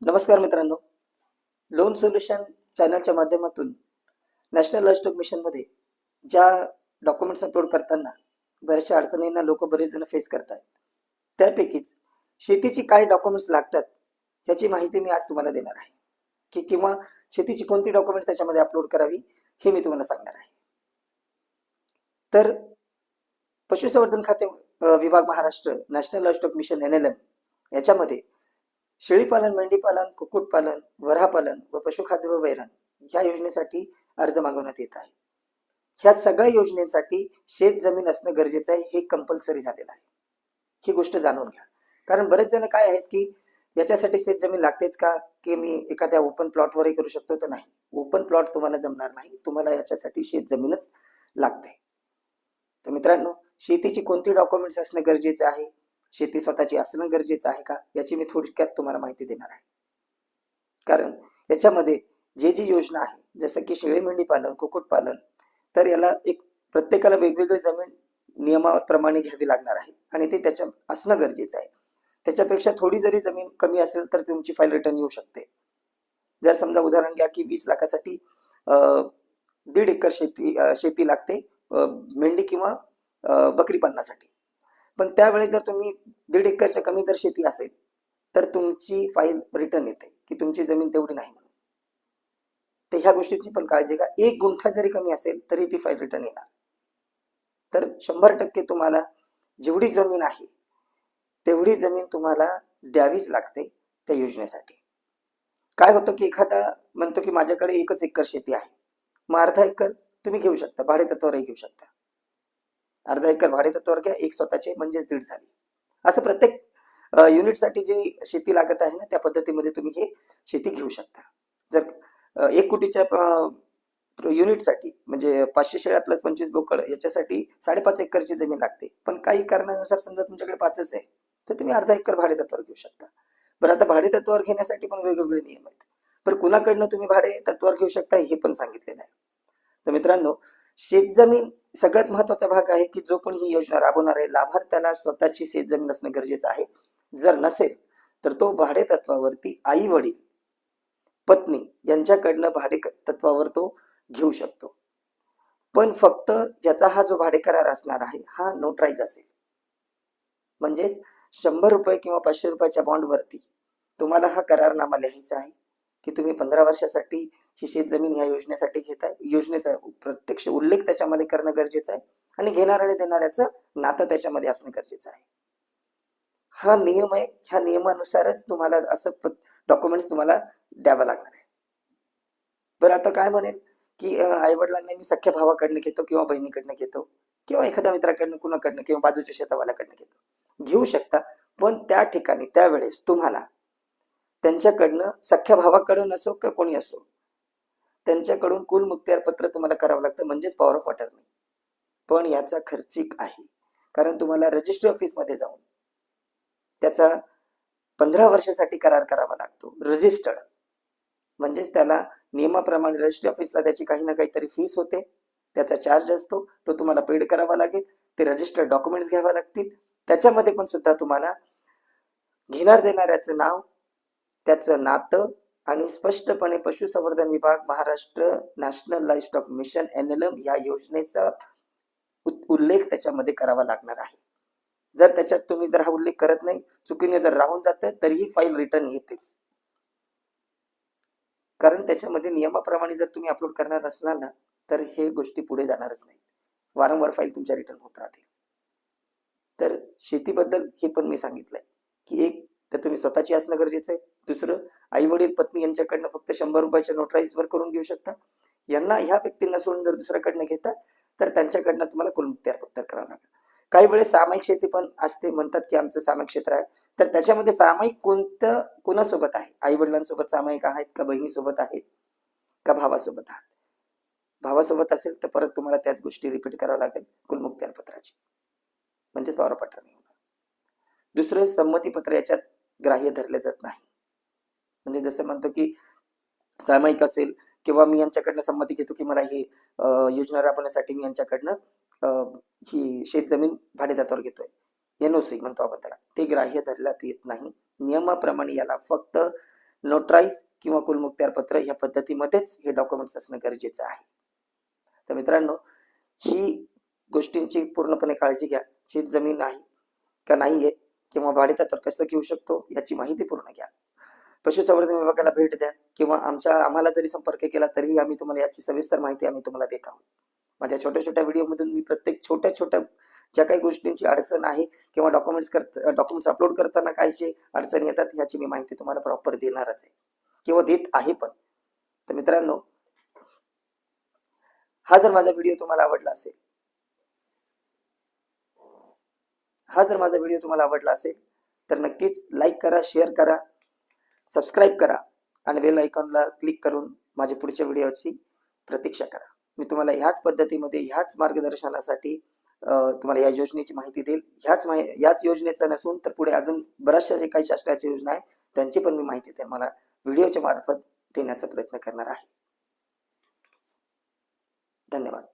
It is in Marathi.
नमस्कार मित्रांनो, लोन सोल्युशन चॅनलच्या माध्यमातून नॅशनल लाईव्हस्टॉक मिशनमध्ये ज्या डॉक्युमेंट्स अपलोड करताना बऱ्याचशा अडचणींना लोक बरेच जण फेस करतात. त्यापैकीच शेतीची काय डॉक्युमेंट्स लागतात याची माहिती मी आज तुम्हाला देणार आहे, की किंवा शेतीची कोणती डॉक्युमेंट्स त्याच्यामध्ये अपलोड करावी हे मी तुम्हाला सांगणार आहे. तर पशुसंवर्धन खाते विभाग महाराष्ट्र, नॅशनल लाईव्हस्टॉक मिशन NLM याच्यामध्ये शेळीपालन, मेंढीपालन, कुक्कुटपालन, वऱ्हापालन व पशुखाद्य व वैरण या योजनेसाठी अर्ज मागवण्यात येत आहे. ह्या सगळ्या योजनेसाठी शेत जमीन असणं गरजेचं आहे, हे कंपल्सरी झालेलं आहे. ही गोष्ट जाणून घ्या, कारण बरेच जण काय आहेत की याच्यासाठी शेत जमीन लागतेच का, की मी एखाद्या ओपन प्लॉटवरही करू शकतो. तर नाही, ओपन प्लॉट तुम्हाला जमणार नाही, तुम्हाला याच्यासाठी शेत जमीनच लागते. तर मित्रांनो, शेतीची कोणती डॉक्युमेंट्स असणं गरजेचं आहे, शेती स्वतःची असणं गरजेचं आहे का, याची मी थोडक्यात तुम्हाला माहिती देणार आहे. कारण याच्यामध्ये जी योजना आहे, जसं की शेळी मेंढी पालन, कुक्कुटपालन, तर याला एक प्रत्येकाला वेगवेगळी जमीन नियमाप्रमाणे घ्यावी लागणार आहे आणि ते त्याच्या असणं गरजेचं आहे. त्याच्यापेक्षा थोडी जरी जमीन कमी असेल तर तुमची फाईल रिटर्न येऊ शकते. जर समजा उदाहरण घ्या की 20 लाखासाठी 1.5 एकर शेती लागते मेंढी किंवा बकरी पालनासाठी. पण त्यावेळी जर तुम्ही 1.5 एकरच्या कमी जर शेती असेल तर तुमची फाईल रिटर्न येते की तुमची जमीन तेवढी नाही म्हणून. तर ह्या गोष्टीची पण काळजी घ्या. 1 गुंठा जरी कमी असेल तरी ती फाईल रिटर्न येणार. तर 100% तुम्हाला जेवढी जमीन आहे तेवढी जमीन तुम्हाला द्यावीच लागते त्या योजनेसाठी. काय होतं की एखादा म्हणतो की माझ्याकडे 1 एकर शेती आहे, मग अर्धा एकर तुम्ही घेऊ शकता, भाडे तत्वावरही घेऊ शकता. अर्धा एकर भाडे तत्वावर घ्या, 1 स्वतःचे, म्हणजेच 1.5 झाली. असं प्रत्येक युनिटसाठी जी शेती लागत आहे ना, त्या पद्धतीमध्ये तुम्ही हे शेती घेऊ शकता. जर 1 कोटीच्या युनिटसाठी म्हणजे 500 शेळ्या प्लस 25 बोकड याच्यासाठी 5.5 एकरची जमीन लागते. पण काही कारणानुसार समजा तुमच्याकडे 5च आहे तर तुम्ही अर्धा एकर भाडे तत्वावर घेऊ शकता. बरं, आता भाडे तत्वावर घेण्यासाठी पण वेगवेगळे नियम आहेत. पण कुणाकडनं तुम्ही भाडे तत्वावर घेऊ शकता हे पण सांगितलेलं आहे. तर मित्रांनो, शेतजमीन सगळ्यात महत्वाचा भाग आहे की जो कोणी ही योजना राबवणार आहे लाभार्थ्याला स्वतःची शेतजमीन असणं गरजेचं आहे. जर नसेल तर तो भाडे तत्वावरती आई वडील पत्नी यांच्याकडनं भाडे तत्वावर तो घेऊ शकतो. पण फक्त ज्याचा हा जो भाडे करार असणार आहे हा नोटराईज असेल. म्हणजेच 100 रुपये किंवा 500 रुपयाच्या बॉन्डवरती तुम्हाला हा करारनामा लिहायचा आहे की तुम्ही 15 वर्षासाठी ही शेतजमीन ह्या योजनेसाठी घेताय. योजनेचा प्रत्यक्ष उल्लेख त्याच्यामध्ये करणं गरजेचं आहे आणि घेणार आणि देणाऱ्याचं नातं त्याच्यामध्ये असणं गरजेचं आहे. हा नियम आहे. ह्या नियमानुसारच तुम्हाला असं डॉक्युमेंट्स तुम्हाला द्यावं लागणार आहे. बरं, आता काय म्हणेल की आई वडिलांना मी सख्या भावाकडनं घेतो किंवा बहिणीकडनं घेतो किंवा एखाद्या मित्राकडनं, कुणाकडनं किंवा बाजूच्या शेतावाल्याकडनं घेतो. घेऊ शकता, पण त्या ठिकाणी त्यावेळेस तुम्हाला त्यांच्याकडनं सख्या भावाकडून असो किंवा कोणी असो त्यांच्याकडून कुल मुक्तियार पत्र तुम्हाला करावं लागतं, म्हणजेच पॉवर ऑफ अटर्नी. पण याचा खर्चिक आहे, कारण तुम्हाला रजिस्ट्री ऑफिसमध्ये जाऊन त्याचा 15 वर्षासाठी करार करावा लागतो रजिस्टर्ड. म्हणजेच त्याला नियमाप्रमाणे रजिस्ट्री ऑफिसला त्याची काही ना काहीतरी फीस होते, त्याचा चार्ज असतो, तो तुम्हाला पेड करावा लागेल. ते रजिस्टर्ड डॉक्युमेंट्स घ्यावे लागतील. त्याच्यामध्ये पण सुद्धा तुम्हाला घेणार देणाऱ्याचं नाव, त्याचं नातं आणि स्पष्टपणे पशुसंवर्धन विभाग महाराष्ट्र नॅशनल लाईव्हस्टॉक मिशन NLM या योजनेचा उल्लेख त्याच्यामध्ये करावा लागणार आहे. जर त्याच्यात तुम्ही जर हा उल्लेख करत नाही, चुकीने जर राहून जातं तरीही फाईल रिटर्न येतेच. कारण त्याच्यामध्ये नियमाप्रमाणे जर तुम्ही अपलोड करणार असणार ना तर हे गोष्टी पुढे जाणारच नाही. वारंवार फाईल तुमच्या रिटर्न होत राहतील. तर शेतीबद्दल हे पण मी सांगितलंय की एक तर तुम्ही स्वतःची असणं गरजेचं आहे. दुसरं, आई वडील पत्नी यांच्याकडनं फक्त 100 रुपयाच्या नोटराईजवर करून घेऊ शकता. यांना ह्या व्यक्तींना सोडून जर दुसऱ्याकडनं घेता तर त्यांच्याकडनं तुम्हाला कुलमुक्तियार पत्र करावं लागेल. काही वेळेस सामायिक शेती पण असते, म्हणतात की आमचं सामायिक क्षेत्र आहे. तर त्याच्यामध्ये सामायिक कोणासोबत आहे, आई वडिलांसोबत सामायिक आहेत का, बहिणीसोबत आहेत का, भावासोबत आहात. भावासोबत असेल तर परत तुम्हाला त्याच गोष्टी रिपीट करावं लागेल कुलमुक्तियार पत्राची, म्हणजेच पॉवर ऑफ अटर्नी होणार. दुसरं, संमतीपत्र याच्यात ग्राह्य धरले जात नाही. म्हणजे जसं म्हणतो की सामायिक असेल किंवा मी यांच्याकडनं संमती घेतो की मला ही योजना राबवण्यासाठी मी यांच्याकडनं ही शेतजमीन भाडेतत्वावर घेतोय, NOC म्हणतो आपण त्याला, ते ग्राह्य धरण्यात येत नाही. नियमाप्रमाणे याला फक्त नोटराईज किंवा कुलमुखत्यार पत्र या पद्धतीमध्येच हे डॉक्युमेंट्स असणं गरजेचं आहे. तर मित्रांनो, ही गोष्टींची पूर्णपणे काळजी घ्या. शेत जमीन आहे का नाहीये किंवा भाडेतत्त्वावर कसं घेऊ शकतो याची माहिती पूर्ण घ्या. पशुसंवर्धन विभागाला भेट द्या किंवा आम्हाला जरी संपर्क केला तरीही आम्ही तुम्हाला याची सविस्तर माहिती आम्ही तुम्हाला देत आहोत. माझ्या छोट्या छोट्या व्हिडिओमधून मी प्रत्येक छोट्या ज्या काही गोष्टींची अडचण आहे किंवा डॉक्युमेंट्स अपलोड करताना काय जे अडचणी येतात याची मी माहिती तुम्हाला प्रॉपर देणारच आहे किंवा देत आहे पण. तर मित्रांनो, हा जर माझा व्हिडिओ तुम्हाला आवडला असेल तर नक्कीच लाईक करा, शेअर करा, सबस्क्राईब करा आणि बेल आयकॉनला क्लिक करून माझ्या पुढच्या व्हिडिओची प्रतीक्षा करा. मी तुम्हाला ह्याच पद्धतीमध्ये ह्याच मार्गदर्शनासाठी तुम्हाला या योजनेची माहिती देईल. याच योजनेचा नसून तर पुढे अजून बऱ्याचशा जे काही शासनाच्या योजना आहे त्यांची पण मी माहिती तुम्हाला व्हिडिओच्या मार्फत देण्याचा प्रयत्न करणार आहे. धन्यवाद.